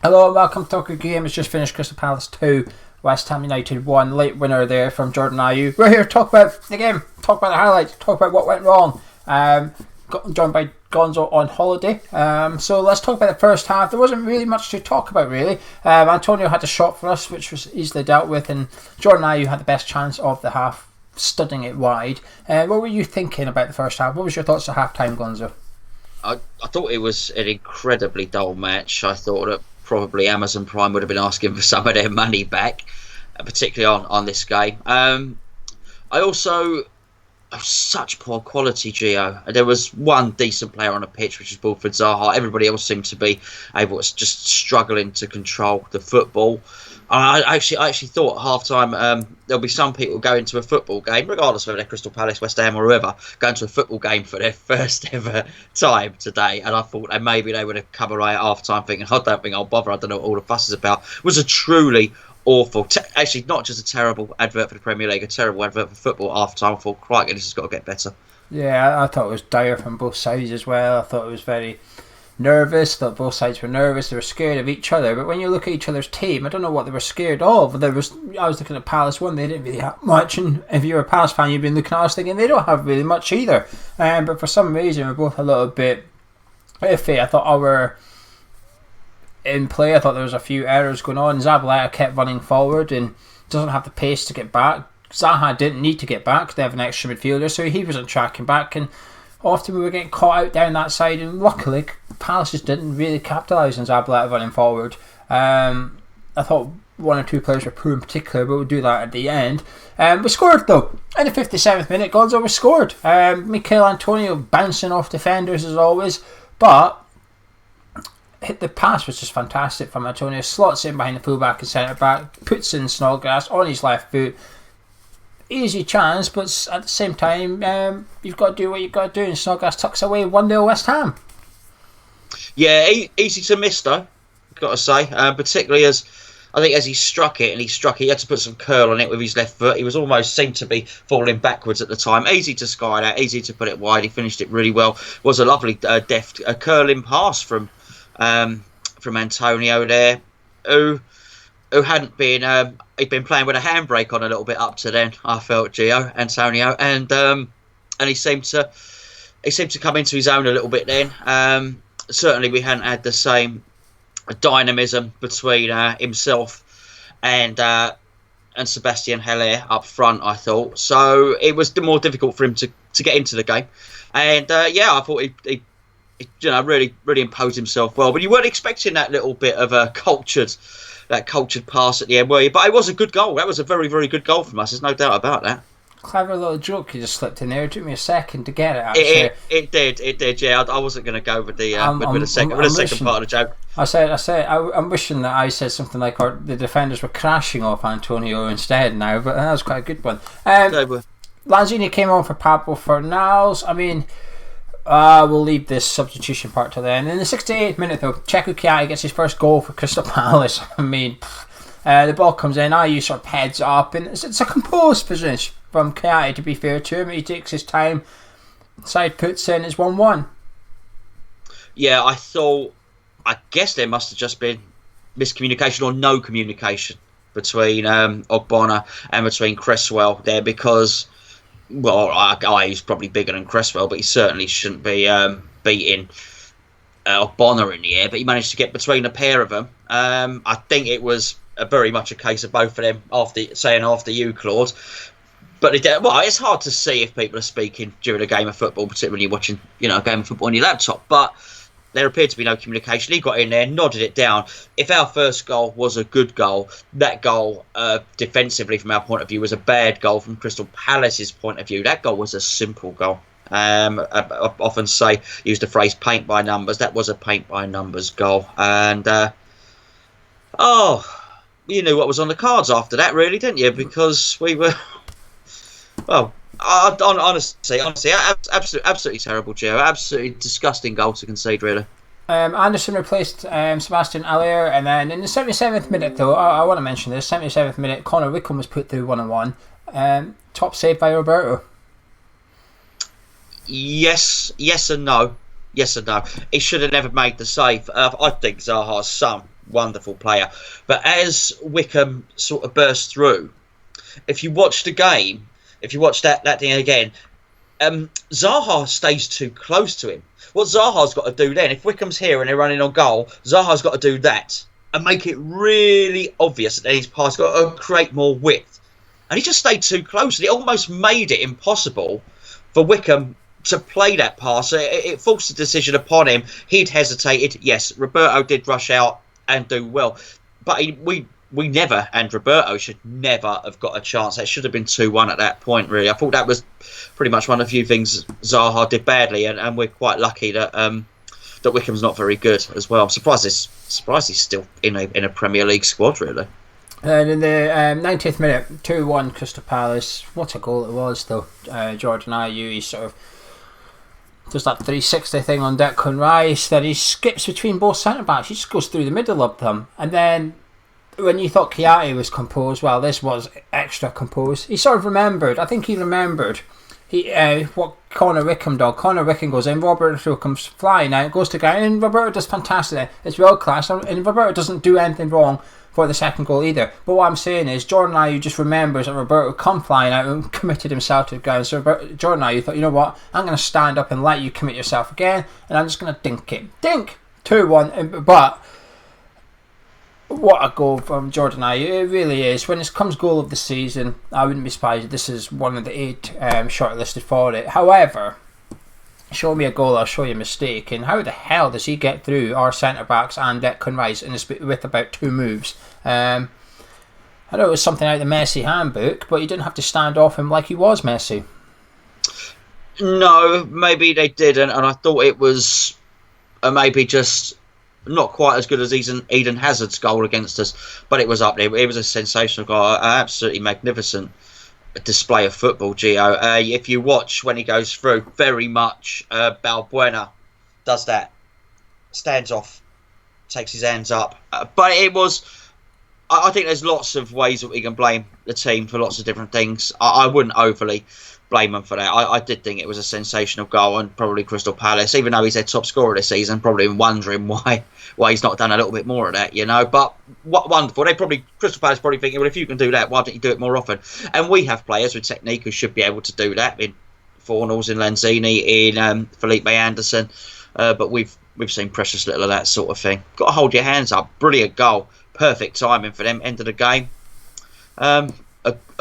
Hello and welcome to Talk Your Game. It's just finished. Crystal Palace 2, West Ham United 1. Late winner there from Jordan Ayew. We're here to talk about the game, talk about the highlights, talk about what went wrong. Got joined by Gonzo on holiday. So let's talk about the first half. There wasn't really much to talk about, really. Antonio had a shot for us, which was easily dealt with, and Jordan Ayew had the best chance of the half, studding it wide. What were you thinking about the first half? What was your thoughts at half time, Gonzo? I thought it was an incredibly dull match. I thought that probably Amazon Prime would have been asking for some of their money back, particularly on this game. I also such poor quality, Geo. There was one decent player on the pitch, which is Wilfried Zaha. Everybody else seemed to be able to just struggling to control the football. I actually thought at half time there'll be some people going to a football game, regardless of whether they're Crystal Palace, West Ham or whoever, going to a football game for their first ever time today. And I thought that maybe they would have come away at half time thinking, I don't think I'll bother, I don't know what all the fuss is about. It was a truly awful, actually not just a terrible advert for the Premier League, a terrible advert for football half time. I thought, crikey, this has got to get better. Yeah, I thought it was dire from both sides as well. I thought it was very nervous. Thought both sides were nervous. They were scared of each other. But when you look at each other's team, I don't know what they were scared of. I was looking at Palace one. They didn't really have much. And if you're a Palace fan, you've been looking at us thinking they don't have really much either. But for some reason, we're both a little bit iffy. I thought our in play, I thought there was a few errors going on. Zabaleta kept running forward and doesn't have the pace to get back. Zaha didn't need to get back. They have an extra midfielder, so he wasn't tracking back. And often we were getting caught out down that side, and luckily Palace just didn't really capitalise on Zabaleta running forward. I thought one or two players were poor in particular, but we'll do that at the end. We scored though. In the 57th minute, Gonzo was scored. Mikel Antonio bouncing off defenders as always, but the pass was just fantastic from Antonio. Slots in behind the fullback and centre back, puts in Snodgrass on his left foot. Easy chance, but at the same time, you've got to do what you've got to do, and Snodgrass tucks away 1-0 West Ham. Yeah, easy to miss though, got to say, particularly as I think as he struck it, he had to put some curl on it with his left foot. He was almost seemed to be falling backwards at the time. Easy to sky that, easy to put it wide. He finished it really well. Was a lovely deft curling pass from Antonio there, who hadn't been he'd been playing with a handbrake on a little bit up to then. I felt Antonio, and he seemed to come into his own a little bit then. Certainly, we hadn't had the same dynamism between himself and Sebastian Haller up front, I thought. So it was more difficult for him to get into the game. And I thought he really imposed himself well. But you weren't expecting that little bit of a cultured pass at the end, were you? But it was a good goal. That was a very, very good goal from us. There's no doubt about that. Clever little joke you just slipped in there. It took me a second to get it. Actually, it did. Yeah, I wasn't going to go with the second part of the joke. I'm wishing that I said something like the defenders were crashing off Antonio instead now, but that was quite a good one. Lanzini came on for Pablo Fornals. I mean, we'll leave this substitution part to then. In the 68th minute, though, Checo Chiari gets his first goal for Crystal Palace. I mean, the ball comes in, Ayew sort of heads up, and it's a composed position from Chiari, to be fair to him. He takes his time, side puts in, it's 1-1. Yeah, I guess there must have just been miscommunication or no communication between Ogbonna and between Cresswell there, because Ayew's probably bigger than Cresswell, but he certainly shouldn't be beating Ogbonna in the air. But he managed to get between a pair of them. I think it was very much a case of both of them after you, Claude. But it's hard to see if people are speaking during a game of football, particularly when you're watching a game of football on your laptop. But there appeared to be no communication. He got in there, nodded it down. If our first goal was a good goal, that goal defensively from our point of view was a bad goal from Crystal Palace's point of view. That goal was a simple goal. I often use the phrase paint by numbers. That was a paint by numbers goal. And you knew what was on the cards after that, really, didn't you? Because we were, honestly, absolutely terrible, Geo. Absolutely disgusting goal to concede, really. Anderson replaced Sebastian Haller, and then in the 77th minute, though, I want to mention this, 77th minute, Connor Wickham was put through 1-1. Top save by Roberto. Yes and no. He should have never made the save. I think Zaha's son wonderful player. But as Wickham sort of burst through, if you watch the game, if you watch that thing again, Zaha stays too close to him. What Zaha's got to do then, if Wickham's here and they're running on goal, Zaha's got to do that and make it really obvious that his pass got to create more width. And he just stayed too close, and it almost made it impossible for Wickham to play that pass. It forced the decision upon him. He'd hesitated. Yes, Roberto did rush out and do well, but we never, and Roberto should never have got a chance. That should have been 2-1 at that point, really. I thought that was pretty much one of the few things Zaha did badly, and we're quite lucky that that Wickham's not very good as well. I'm surprised he's still in a Premier League squad, really. And in the 90th minute, 2-1 Crystal Palace. What a goal it was, though. Jordan Ayew, he sort of does that 360 thing on Declan Rice, then he skips between both centre-backs. He just goes through the middle of them. And then when you thought Chiati was composed, well, this was extra composed. He sort of remembered. I think he remembered what Connor Wickham did. Connor Wickham goes in, Roberto comes flying out, goes to guy, and Roberto does fantastic. It's world class, and Roberto doesn't do anything wrong for the second goal either. But what I'm saying is, Jordan Ayew just remembers that Roberto come flying out and committed himself to the ground. So Jordan Ayew thought, you know what, I'm going to stand up and let you commit yourself again, and I'm just going to dink it. Dink! 2-1, but what a goal from Jordan Ayew. It really is. When it comes goal of the season, I wouldn't be surprised if this is one of the 8 shortlisted for it. However, show me a goal, I'll show you a mistake. And how the hell does he get through our centre-backs and Declan Rice with about 2 moves? I know it was something out of the Messi handbook, but you didn't have to stand off him like he was Messi. No, maybe they didn't, and I thought it was maybe just not quite as good as Eden Hazard's goal against us, but it was up there. It was a sensational goal, an absolutely magnificent display of football, Geo. If you watch when he goes through, very much Balbuena does that, stands off, takes his hands up. But it was, I think there's lots of ways that we can blame the team for lots of different things. I wouldn't overly blame them for that. I did think it was a sensational goal, and probably Crystal Palace, even though he's their top scorer this season, probably wondering why he's not done a little bit more of that, you know. But what wonderful. Crystal Palace probably thinking, well, if you can do that, why don't you do it more often? And we have players with technique who should be able to do that, in Fornals, in Lanzini, in Felipe Anderson. But we've seen precious little of that sort of thing. Got to hold your hands up. Brilliant goal. Perfect timing for them. End of the game.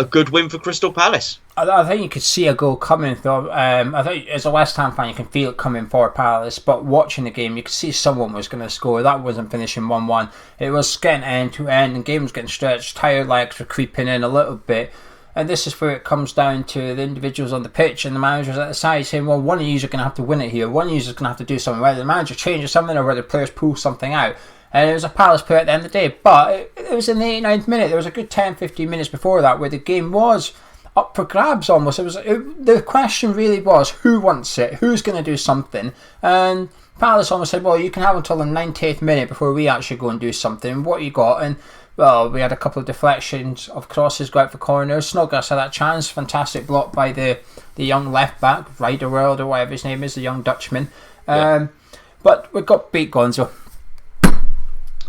A good win for Crystal Palace. I think you could see a goal coming, though. I think as a West Ham fan, you can feel it coming for Palace. But watching the game, you could see someone was going to score. That wasn't finishing 1-1. It was getting end to end, and the game was getting stretched. Tired legs were creeping in a little bit. And this is where it comes down to the individuals on the pitch and the managers at the side saying, well, one of you are going to have to win it here. One of you is going to have to do something. Whether the manager changes something or whether the players pull something out. And it was a Palace player at the end of the day. But it was in the 89th minute. There was a good 10-15 minutes before that where the game was up for grabs almost. The question really was, who wants it? Who's going to do something? And Palace almost said, well, you can have until the 90th minute before we actually go and do something. What you got? And, well, we had a couple of deflections of crosses go out for corners. Snodgrass had that chance. Fantastic block by the young left back, Riderworld or whatever his name is, the young Dutchman. But we got beat, Gonzo.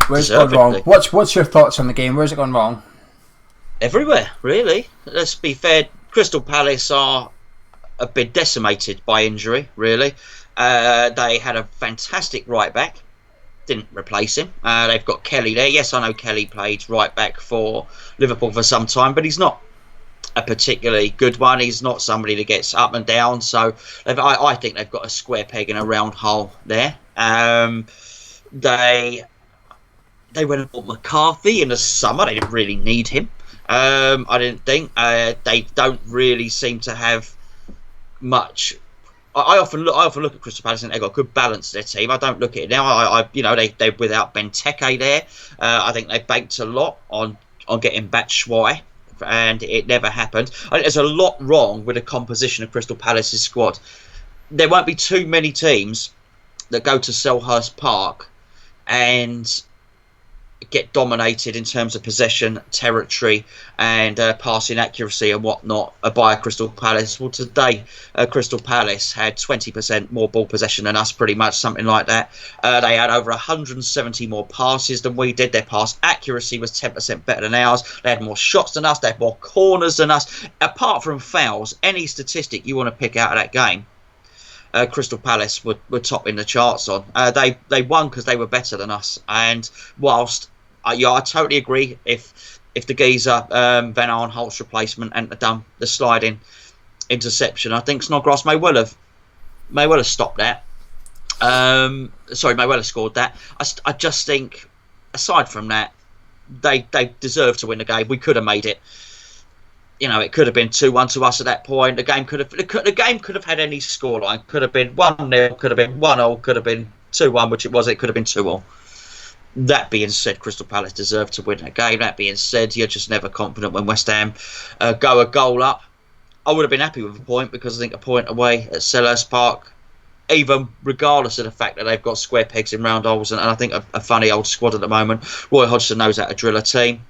Where's it gone wrong? What's your thoughts on the game? Where's it gone wrong? Everywhere, really. Let's be fair. Crystal Palace are a bit decimated by injury, really. They had a fantastic right back. Didn't replace him. They've got Kelly there. Yes, I know Kelly played right back for Liverpool for some time, but he's not a particularly good one. He's not somebody that gets up and down. So I think they've got a square peg in a round hole there. They went and bought McCarthy in the summer. They didn't really need him. I didn't think. They don't really seem to have much. I often look at Crystal Palace and they've got a good balance to their team. I don't look at it now. They're without Benteke there. I think they banked a lot on getting Batshuayi, and it never happened. I think there's a lot wrong with the composition of Crystal Palace's squad. There won't be too many teams that go to Selhurst Park and get dominated in terms of possession, territory, and passing accuracy and whatnot by Crystal Palace. Well, today Crystal Palace had 20% more ball possession than us, pretty much, something like that. They had over 170 more passes than we did. Their pass accuracy was 10% better than ours. They had more shots than us. They had more corners than us. Apart from fouls, any statistic you want to pick out of that game, Crystal Palace were topping the charts on. They won because they were better than us. And whilst I totally agree, if the geezer Van Aanholt's replacement hadn't done the sliding interception, I think Snodgrass may well have stopped that. May well have scored that. I just think, aside from that, they deserve to win the game. We could have made it. It could have been 2-1 to us at that point. The game could have had any scoreline. Could have been 1-0, could have been 1-0, could have been 2-1, which it was. It could have been 2-0. That being said, Crystal Palace deserved to win that game. That being said, you're just never confident when West Ham go a goal up. I would have been happy with a point, because I think a point away at Selhurst Park, even regardless of the fact that they've got square pegs in round holes, and I think a funny old squad at the moment. Roy Hodgson knows how to drill a team.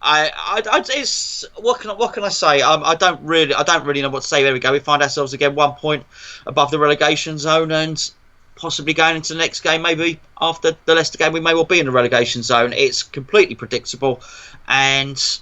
It's what can I say? I don't really know what to say. There we go. We find ourselves again 1 point above the relegation zone, and possibly going into the next game, maybe after the Leicester game, we may well be in the relegation zone. It's completely predictable, and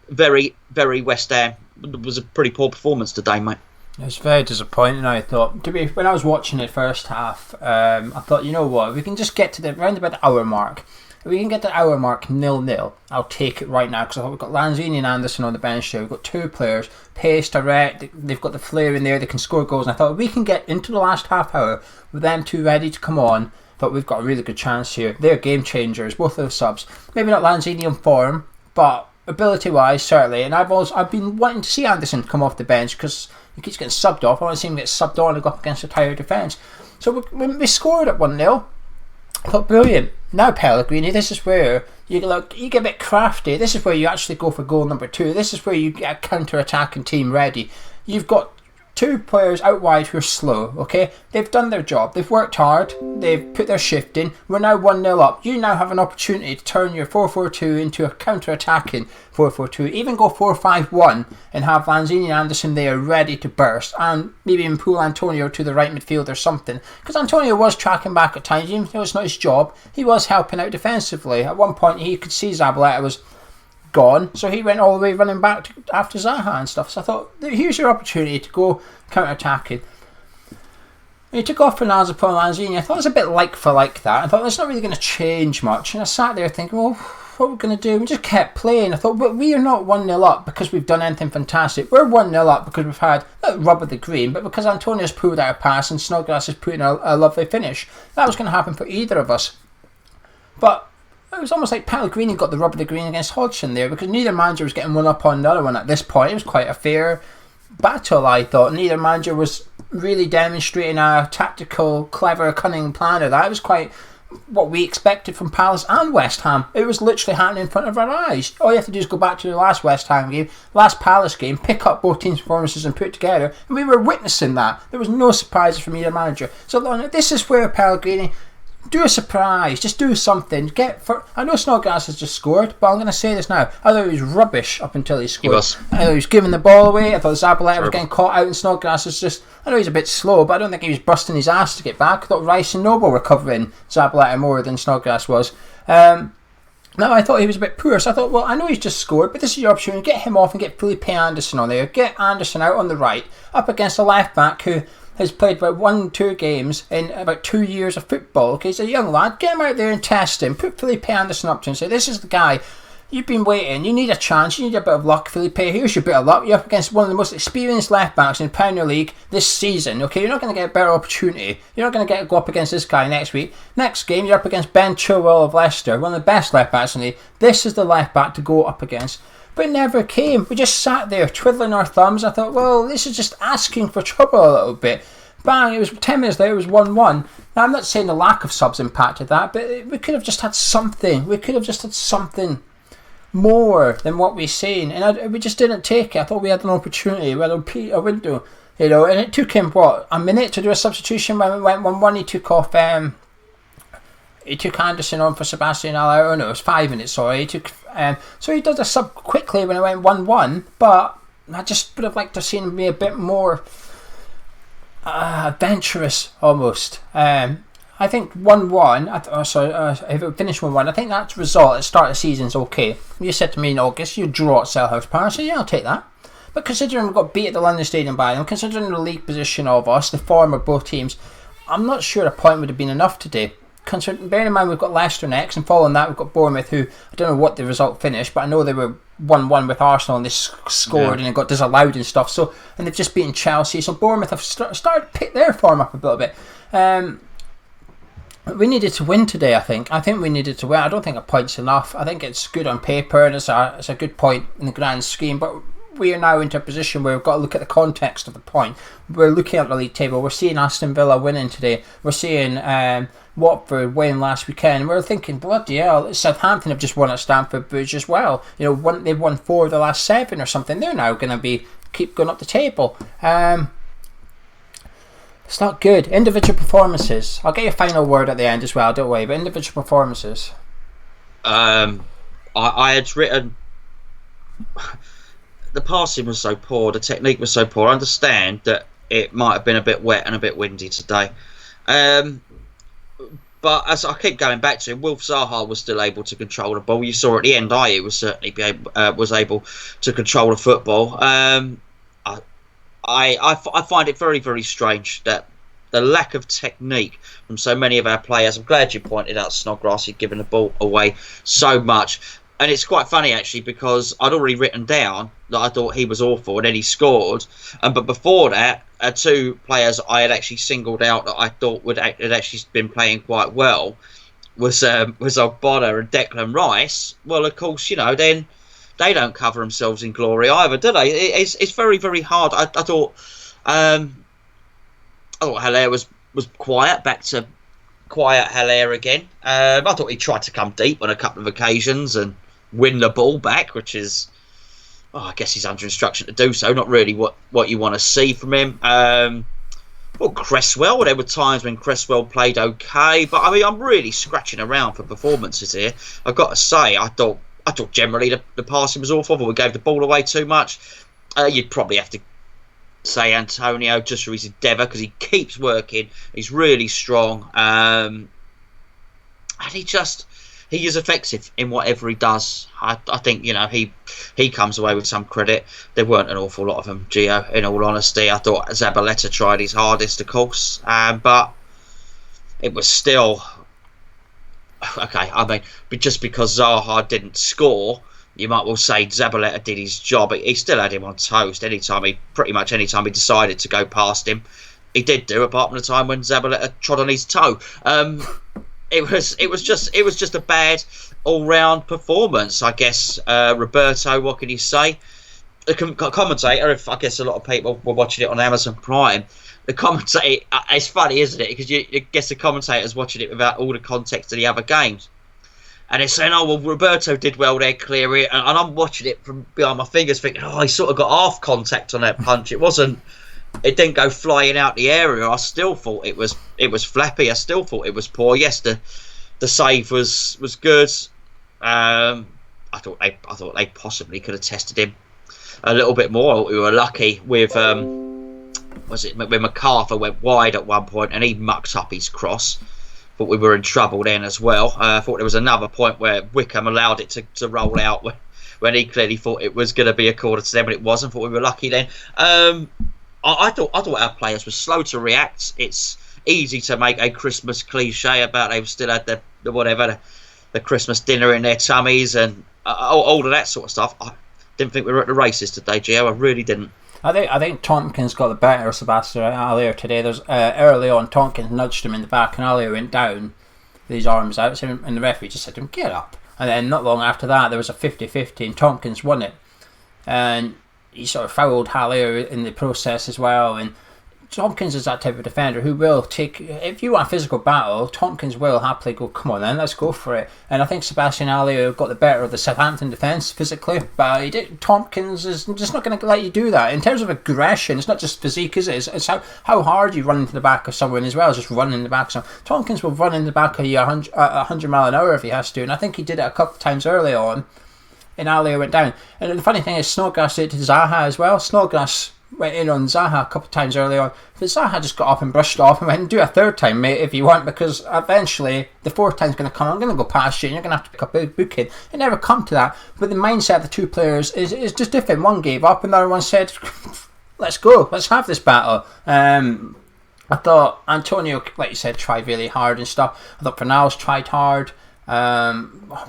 very, very West Ham. It was a pretty poor performance today, mate. It was very disappointing. I thought, when I was watching it first half, I thought, you know what, we can just get to round about the hour mark. If we can get the hour mark 0-0, I'll take it right now, because I thought we've got Lanzini and Anderson on the bench there. We've got two players, pace, direct, they've got the flair in there, they can score goals. And I thought, if we can get into the last half hour with them two ready to come on, I thought we've got a really good chance here. They're game changers, both of the subs. Maybe not Lanzini on form, but ability-wise, certainly. And I've been wanting to see Anderson come off the bench, because he keeps getting subbed off. I want to see him get subbed on and go up against a tired defence. So we scored at 1-0. I thought, brilliant. Now, Pellegrini, this is where you get a bit crafty. This is where you actually go for goal number 2. This is where you get a counter-attacking team ready. You've got two players out wide who are slow, okay? They've done their job. They've worked hard. They've put their shift in. We're now 1-0 up. You now have an opportunity to turn your 4-4-2 into a counter-attacking 4-4-2. Even go 4-5-1 and have Lanzini and Anderson there ready to burst, and maybe even pull Antonio to the right midfield or something. Because Antonio was tracking back at times. Even though it's not his job, he was helping out defensively. At one point, he could see Zabaleta was gone, so he went all the way running back after Zaha and stuff. So I thought, here's your opportunity to go counter-attacking. And he took off Fernandes upon Lanzini. I thought it was a bit like for like that. I thought it's not really going to change much, and I sat there thinking, well, what are we going to do? We just kept playing. I thought, but we are not 1-0 up because we've done anything fantastic. We're 1-0 up because we've had a rub of the green, but because Antonio's pulled out a pass and Snodgrass has put in a lovely finish. That was going to happen for either of us. But it was almost like Pellegrini got the rub of the green against Hodgson there, because neither manager was getting one up on the other one at this point. It was quite a fair battle, I thought. Neither manager was really demonstrating a tactical, clever, cunning plan of that. It was quite what we expected from Palace and West Ham. It was literally happening in front of our eyes. All you have to do is go back to the last West Ham game, last Palace game, pick up both teams' performances and put it together, and we were witnessing that. There was no surprises from either manager. So this is where Pellegrini, do a surprise, just do something. I know Snodgrass has just scored, but I'm going to say this now. I thought he was rubbish up until he scored. I thought he was giving the ball away. I thought Zabaleta was getting caught out, and Snodgrass was just, I know he's a bit slow, but I don't think he was busting his ass to get back. I thought Rice and Noble were covering Zabaleta more than Snodgrass was. No, I thought he was a bit poor, so I thought, well, I know he's just scored, but this is your opportunity. Get him off and get Felipe Anderson on there. Get Anderson out on the right, up against a left back who has played about 1-2 games in about 2 years of football. Okay, he's a young lad. Get him out there and test him. Put Felipe Anderson up to him and say, this is the guy. You've been waiting. You need a chance. You need a bit of luck, Felipe. Here's your bit of luck. You're up against one of the most experienced left backs in the Premier League this season. Okay, you're not going to get a better opportunity. You're not going to go up against this guy next week. Next game, you're up against Ben Chilwell of Leicester, one of the best left backs in the league. This is the left back to go up against. But it never came. We just sat there twiddling our thumbs. I thought, well, this is just asking for trouble a little bit. Bang, it was 10 minutes later, it was 1-1. Now, I'm not saying the lack of subs impacted that, but we could have just had something. We could have just had something more than what we've seen. And we just didn't take it. I thought we had an opportunity. We had a window, and it took him, a minute to do a substitution when we went 1-1. He took off he took Anderson on for Sebastian Haller. Oh no, it was 5 minutes. Sorry, he took. So he does a sub quickly when it went 1-1, but I just would have liked to have seen him be a bit more adventurous almost. I think 1-1. If it finished 1-1, I think that result at the start of the season is okay. You said to me in August, you draw at Selhurst Park. I said, yeah, I'll take that. But considering we got beat at the London Stadium by them, considering the league position of us, the form of both teams, I'm not sure a point would have been enough today. Bearing in mind we've got Leicester next, and following that we've got Bournemouth, who I don't know what the result finished, but I know they were 1-1 with Arsenal and they scored and it got disallowed and stuff. So, and they've just beaten Chelsea, so Bournemouth have started to pick their form up a little bit. We needed to win today, I think. We needed to win. I don't think a point's enough. I think it's good on paper and it's a good point in the grand scheme, but we are now into a position where we've got to look at the context of the point. We're looking at the league table. We're seeing Aston Villa winning today. We're seeing Watford win last weekend. We're thinking, bloody hell, Southampton have just won at Stamford Bridge as well. You know, they've won 4 of the last 7 or something. They're now going to keep going up the table. It's not good. Individual performances. I'll get your final word at the end as well, don't worry. But individual performances. I had written. The passing was so poor, the technique was so poor. I understand that it might have been a bit wet and a bit windy today. But as I keep going back to it, Wilf Zaha was still able to control the ball. You saw at the end, Ayew was certainly was able to control the football. I find it very, very strange that the lack of technique from so many of our players. I'm glad you pointed out Snodgrass. He'd given the ball away so much. And it's quite funny, actually, because I'd already written down that I thought he was awful, and then he scored. But before that, 2 players I had actually singled out that I thought had actually been playing quite well was Ogbonna and Declan Rice. Well, of course, you know, then they don't cover themselves in glory either, do they? It's very, very hard. I thought Haller was quiet, back to quiet Haller again. I thought he tried to come deep on a couple of occasions and win the ball back, which is, I guess he's under instruction to do so. Not really what you want to see from him. Cresswell, there were times when Cresswell played okay, but I mean, I'm really scratching around for performances here. I've got to say, I thought generally the passing was awful, but we gave the ball away too much. You'd probably have to say Antonio, just for his endeavour, because he keeps working. He's really strong, and he is effective in whatever he does. I think, you know, he comes away with some credit. There weren't an awful lot of them, Geo, in all honesty. I thought Zabaleta tried his hardest, of course, but it was still okay. I mean, but just because Zaha didn't score, you might well say Zabaleta did his job. He still had him on toast pretty much any time he decided to go past him. He did do, apart from the time when Zabaleta trod on his toe. It was just a bad all-round performance, I guess. Roberto, what can you say? The commentator, if I guess a lot of people were watching it on Amazon Prime, the commentator, it's funny, isn't it? Because you guess the commentator's watching it without all the context of the other games. And they're saying, oh, well, Roberto did well there, clear it. And I'm watching it from behind my fingers thinking, he sort of got half contact on that punch. It didn't go flying out the area. I still thought it was flappy. I still thought it was poor. Yes, the save was good. I thought they possibly could have tested him a little bit more. We were lucky with when MacArthur went wide at one point and he mucked up his cross. Thought we were in trouble then as well. I thought there was another point where Wickham allowed it to roll out when he clearly thought it was going to be a corner to them, but it wasn't. Thought we were lucky then. I thought our players were slow to react. It's easy to make a Christmas cliche about they've still had the Christmas dinner in their tummies and all of that sort of stuff. I didn't think we were at the races today, Gio. I really didn't. I think Tompkins got the better of Sebastian Haller today. There's early on, Tompkins nudged him in the back and Haller went down with his arms out, and the referee just said to him, get up. And then not long after that, there was a 50-50 and Tompkins won it. And he sort of fouled Haller in the process as well. And Tompkins is that type of defender who will take, if you want a physical battle, Tompkins will happily go, come on then, let's go for it. And I think Sebastian Ayew got the better of the Southampton defence physically, but Tompkins is just not going to let you do that. In terms of aggression, it's not just physique, is it? It's how hard you run into the back of someone as well as just running in the back of someone. Tompkins will run in the back of you 100 mile an hour if he has to, and I think he did it a couple of times early on, and Ayew went down. And the funny thing is, Snodgrass did it to Zaha as well. Snodgrass went in on Zaha a couple of times early on, but Zaha just got up and brushed off and went and do a third time, mate, if you want, because eventually the fourth time's going to come. I'm going to go past you and you're going to have to pick up a booking. It never come to that, but the mindset of the two players is just different. One gave up and the other one said, let's go, let's have this battle. I thought Antonio, like you said, tried really hard and stuff. I thought Fornals tried hard.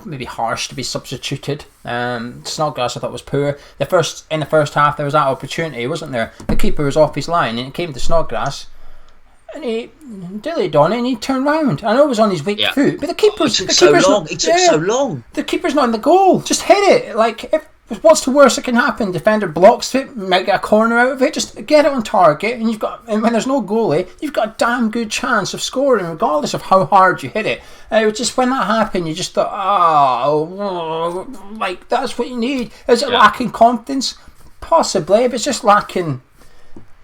Maybe harsh to be substituted. Snodgrass I thought was poor. In the first half there was that opportunity, wasn't there? The keeper was off his line and it came to Snodgrass and he dillied on it and he turned round. I know it was on his weak foot, but the keeper's It took so long. The keeper's not in the goal. Just hit it. Like, what's the worst that can happen? Defender blocks it, might get a corner out of it. Just get it on target, and when there's no goalie, you've got a damn good chance of scoring, regardless of how hard you hit it. And it was just when that happened, you just thought, like that's what you need. Is it lacking confidence? Possibly, but it's just lacking.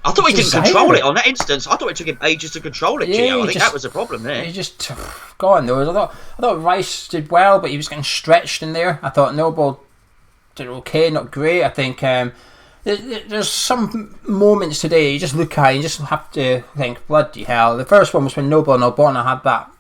I thought he didn't control it on that instance. I thought it took him ages to control it, Geo. I think that was the problem there. He just gone though. I thought Rice did well, but he was getting stretched in there. I thought Noble did okay, not great. I think there's some moments today you just look at it, you just have to think, bloody hell. The first one was when Noble and Ogbonna had that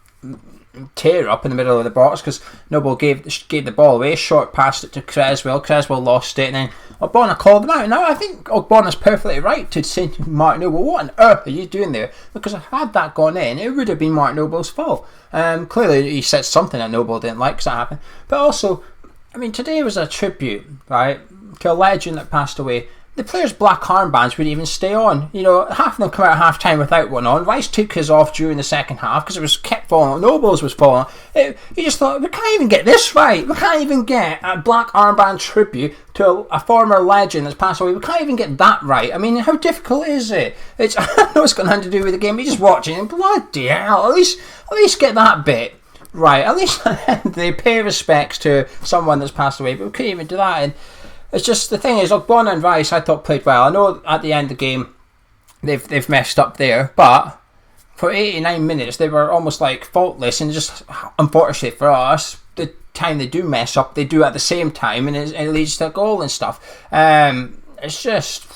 tear up in the middle of the box because Noble gave the ball away, short passed it to Creswell lost it, and then Ogbonna called him out. Now I think Ogbonna's perfectly right to say to Mark Noble, what on earth are you doing there? Because had that gone in, it would have been Mark Noble's fault. Clearly he said something that Noble didn't like because that happened, but also I mean, today was a tribute, right, to a legend that passed away. The players' black armbands would even stay on. You know, half of them come out at half time without one on. Rice took his off during the second half because it was kept falling. Nobles was falling. You just thought, we can't even get this right. We can't even get a black armband tribute to a former legend that's passed away. We can't even get that right. I mean, how difficult is it? I know it's got nothing to do with the game. You're just watching and bloody hell. At least get that bit right. At least they pay respects to someone that's passed away, but we couldn't even do that. And it's just, the thing is, Ogbonna and Rice I thought played well. I know at the end of the game they've messed up there, but for 89 minutes they were almost like faultless, and just unfortunately for us, the time they do mess up they do at the same time, and it leads to a goal and stuff. It's just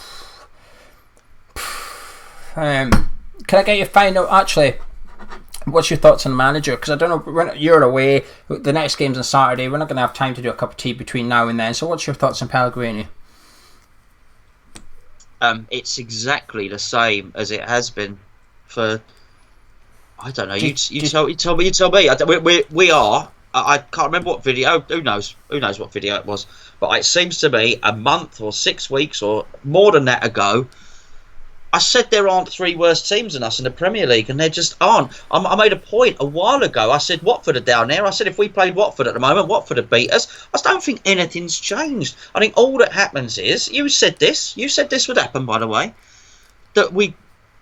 can I get your final, actually, what's your thoughts on the manager? Because I don't know, you're away, the next game's on Saturday, we're not going to have time to do a cup of tea between now and then, so what's your thoughts on Pellegrini? It's exactly the same as it has been for, I don't know, you tell me. We are, I can't remember what video, who knows what video it was, but it seems to me a month or 6 weeks or more than that ago, I said there aren't 3 worse teams than us in the Premier League, and there just aren't. I made a point a while ago. I said Watford are down there. I said if we played Watford at the moment, Watford would beat us. I just don't think anything's changed. I think all that happens is, you said this would happen, by the way, that we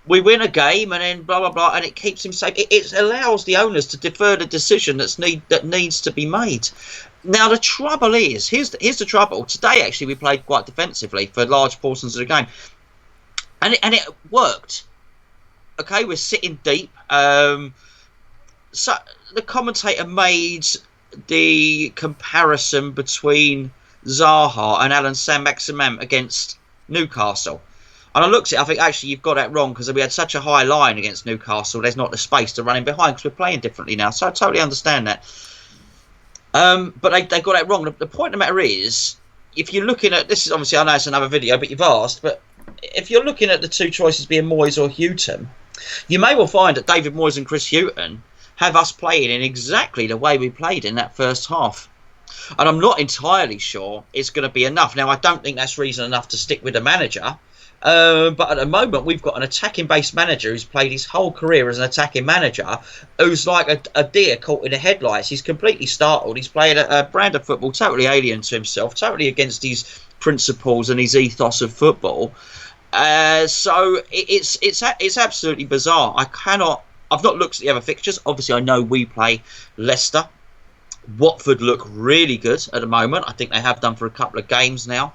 win a game and then blah, blah, blah, and it keeps him safe. It allows the owners to defer the decision that needs to be made. Now, the trouble is, here's the trouble. Today, actually, we played quite defensively for large portions of the game. And it worked. Okay, we're sitting deep. So the commentator made the comparison between Zaha and Alan Saint-Maximin against Newcastle. And I looked at it, I think, actually, you've got that wrong, because we had such a high line against Newcastle, there's not the space to run in behind, because we're playing differently now. So I totally understand that. But they got that wrong. The point of the matter is, if you're looking at, this is obviously, I know it's another video, but you've asked, but if you're looking at the two choices being Moyes or Houghton, you may well find that David Moyes and Chris Houghton have us playing in exactly the way we played in that first half. And I'm not entirely sure it's going to be enough. Now, I don't think that's reason enough to stick with the manager. But at the moment, we've got an attacking-based manager who's played his whole career as an attacking manager, who's like a deer caught in the headlights. He's completely startled. He's playing a brand of football totally alien to himself, totally against his principles and his ethos of football. So it's absolutely bizarre. I've not looked at the other fixtures. Obviously, I know we play Leicester. Watford look really good at the moment. I think they have done for a couple of games now.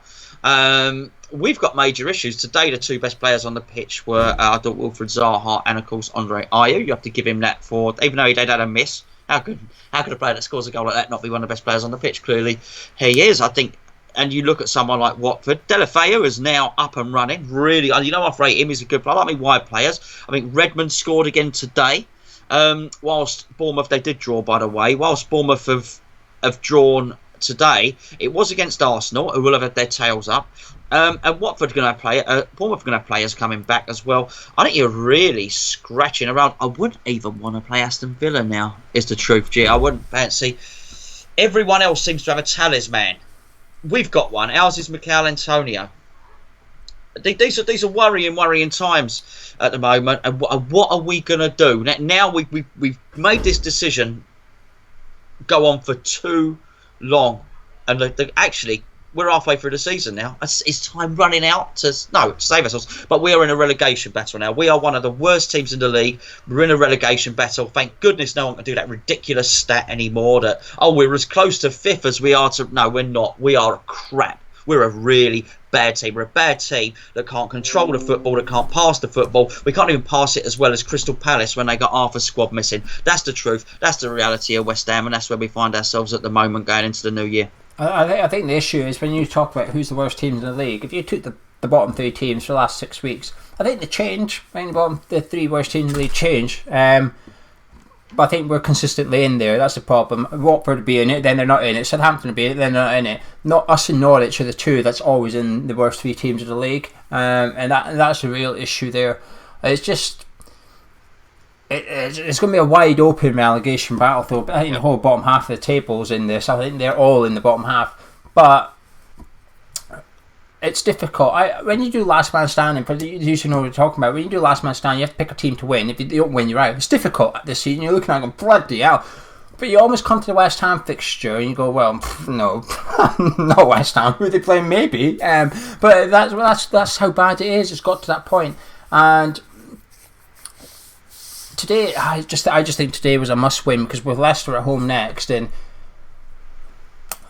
We've got major issues. Today, the two best players on the pitch were I thought Wilfried Zaha and, of course, Andre Ayew. You have to give him that for, even though he did had a miss. How could a player that scores a goal like that not be one of the best players on the pitch? Clearly, he is. I think. And you look at someone like Watford, Deulofeu is now up and running. Really, I rate him. He's a good player. I like wide players. I think Redmond scored again today. Whilst Bournemouth, they did draw, by the way. Whilst Bournemouth have drawn today, it was against Arsenal, who will have had their tails up. And Watford going to Bournemouth going to have players coming back as well. I think you're really scratching around. I wouldn't even want to play Aston Villa now, is the truth, G. I wouldn't fancy. Everyone else seems to have a talisman. We've got one. Ours is Mikel Antonio. These are worrying times at the moment. And what are we going to do now? We've made this decision go on for too long, and actually we're halfway through the season now. It's time running out to save ourselves. But we are in a relegation battle now. We are one of the worst teams in the league. We're in a relegation battle. Thank goodness no one can do that ridiculous stat anymore that, we're as close to fifth as we are to... No, we're not. We are crap. We're a really bad team. We're a bad team that can't control the football, that can't pass the football. We can't even pass it as well as Crystal Palace when they got half a squad missing. That's the truth. That's the reality of West Ham, and that's where we find ourselves at the moment going into the new year. I think the issue is when you talk about who's the worst teams in the league, if you took the bottom three teams for the last 6 weeks, I think they change. I think the three worst teams in the league change. But I think we're consistently in there. That's the problem. Watford would be in it, then they're not in it. Southampton would be in it, then they're not in it. Not us and Norwich are the two that's always in the worst three teams of the league. And that's a real issue there. It's just... It's going to be a wide open relegation battle, though. I think the whole bottom half of the table's in this. I think they're all in the bottom half. But it's difficult. When you do last man standing, you should know what we're talking about. When you do last man standing, you have to pick a team to win. If you don't win, you're out. It's difficult this season. You're looking at it going, bloody hell. But you almost come to the West Ham fixture and you go, well, no, not West Ham. Who are they playing? Maybe. But that's how bad it is. It's got to that point. And today, I just think today was a must-win because with Leicester at home next, and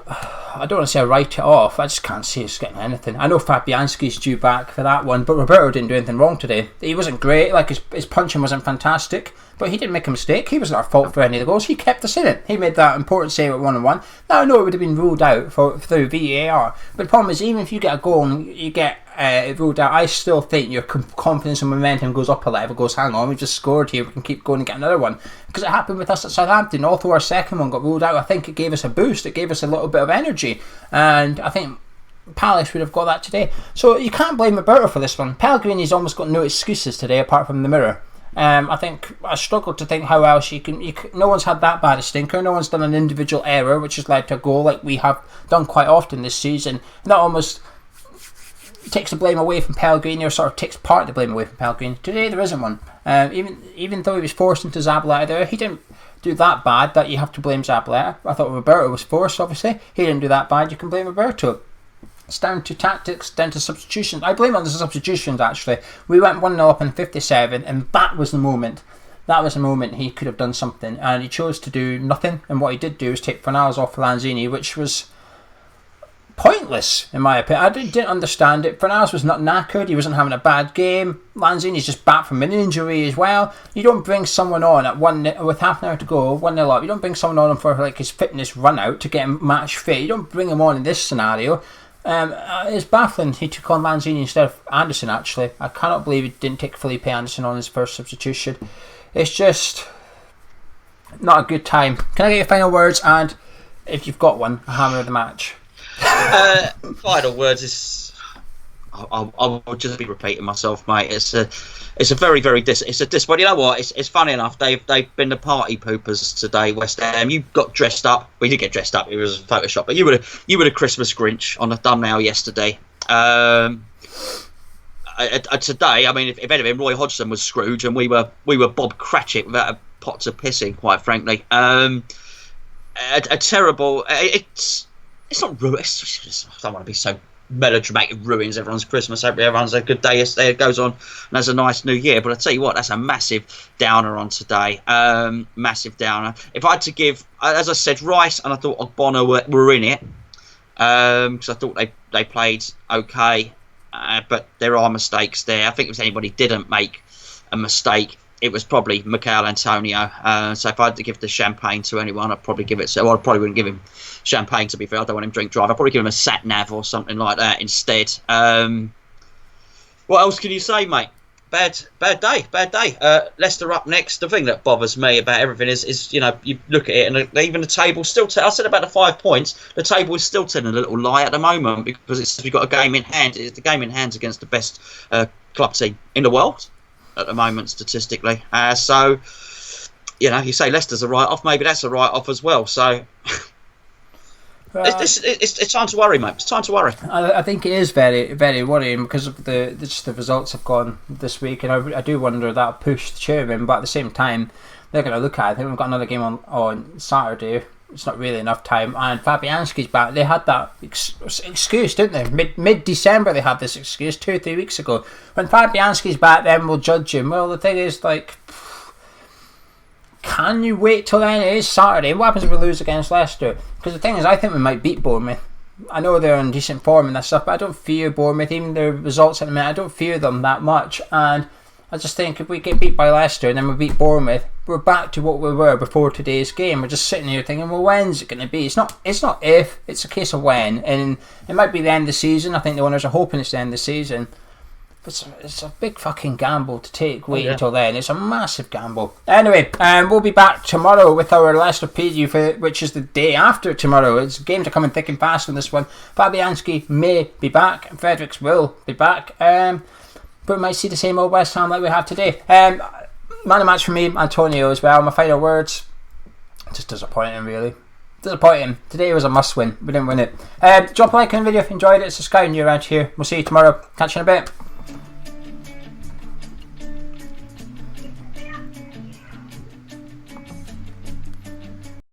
I don't want to say I write it off. I just can't see us getting anything. I know Fabianski's due back for that one, but Roberto didn't do anything wrong today. He wasn't great. Like his punching wasn't fantastic, but he didn't make a mistake. He wasn't our fault for any of the goals. He kept us in it. He made that important save at 1-1. Now I know it would have been ruled out through VAR, but the problem is even if you get a goal and you get it ruled out, I still think your confidence and momentum goes up a level. Goes, hang on, we just scored here. We can keep going and get another one. Because it happened with us at Southampton. Although our second one got ruled out, I think it gave us a boost. It gave us a little bit of energy, and I think Palace would have got that today. So you can't blame Roberto for this one. Pellegrini's almost got no excuses today apart from the mirror. I think I struggle to think how else you can. No one's had that bad a stinker. No one's done an individual error which has led to a goal like we have done quite often this season. And that almost takes the blame away from Pellegrini, or sort of takes part of the blame away from Pellegrini. Today there isn't one. Even though he was forced into Zabaleta there, he didn't do that bad that you have to blame Zabaleta. I thought Roberto was forced, obviously. He didn't do that bad, you can blame Roberto. It's down to tactics, down to substitutions. I blame on the substitutions, actually. We went 1-0 up in 57, and that was the moment. That was the moment he could have done something, and he chose to do nothing. And what he did do was take Fornals off for Lanzini, which was pointless, in my opinion. I didn't understand it. Fornals was not knackered. He wasn't having a bad game. Lanzini's just back from an injury as well. You don't bring someone on at with half an hour to go, 1-0 up. You don't bring someone on for like his fitness run out to get him match fit. You don't bring him on in this scenario. It's baffling. He took on Lanzini instead of Anderson, actually. I cannot believe he didn't take Felipe Anderson on his first substitution. It's just not a good time. Can I get your final words, and if you've got one, a hammer of the match? Final words is I will just be repeating myself, mate. It's a very it's a but you know what? It's funny enough. They've been the party poopers today, West Ham. You got dressed up. We did get dressed up. It was Photoshop, but you were a Christmas Grinch on the thumbnail yesterday. Today, I mean, if anything, Roy Hodgson was Scrooge, and we were Bob Cratchit without a pot to piss in, quite frankly. A terrible. It's not rude. I don't want to be so melodramatic ruins everyone's Christmas. Hope everyone's a good day yesterday. It goes on and has a nice new year. But I tell you what, that's a massive downer on today. Massive downer. If I had to give, as I said, Rice and I thought Ogbonna were in it, because I thought they played okay, but there are mistakes there. I think if anybody didn't make a mistake, it was probably Mikel Antonio. So if I had to give the champagne to anyone, I'd probably give it. So I probably wouldn't give him champagne, to be fair. I don't want him to drink drive. I'd probably give him a sat nav or something like that instead. What else can you say, mate? Bad day. Leicester up next. The thing that bothers me about everything is you look at it and even the table still. I said about the 5 points. The table is still telling a little lie at the moment because we've got a game in hand. It's the game in hand against the best club team in the world at the moment statistically. So you say Leicester's a write-off. Maybe that's a write-off as well. So. It's time to worry, mate. It's time to worry. I think it is very, very worrying because of the results have gone this week, and I do wonder that'll push the chairman. But at the same time, they're going to look at it. I think we've got another game on Saturday. It's not really enough time, and Fabianski's back. They had that excuse, didn't they? Mid-December they had this excuse 2-3 weeks ago. When Fabianski's back, then we'll judge him. Well, the thing is, can you wait till then? It is Saturday. What happens if we lose against Leicester? Because the thing is, I think we might beat Bournemouth. I know they're in decent form and that stuff, but I don't fear Bournemouth. Even their results at the minute, I don't fear them that much. And I just think if we get beat by Leicester and then we beat Bournemouth, we're back to what we were before today's game. We're just sitting here thinking, well, when's it going to be? It's not if, it's a case of when. And it might be the end of the season. I think the owners are hoping it's the end of the season. It's a big fucking gamble to take waiting until then. It's a massive gamble. Anyway, we'll be back tomorrow with our Leicester preview, which is the day after tomorrow. Games are coming thick and fast on this one. Fabianski may be back. Fredericks will be back. But we might see the same old West Ham like we have today. Man of match for me, Antonio as well. My final words, just disappointing really. Disappointing. Today was a must win. We didn't win it. Drop a like on the video if you enjoyed it. Subscribe if you're around here. We'll see you tomorrow. Catch you in a bit.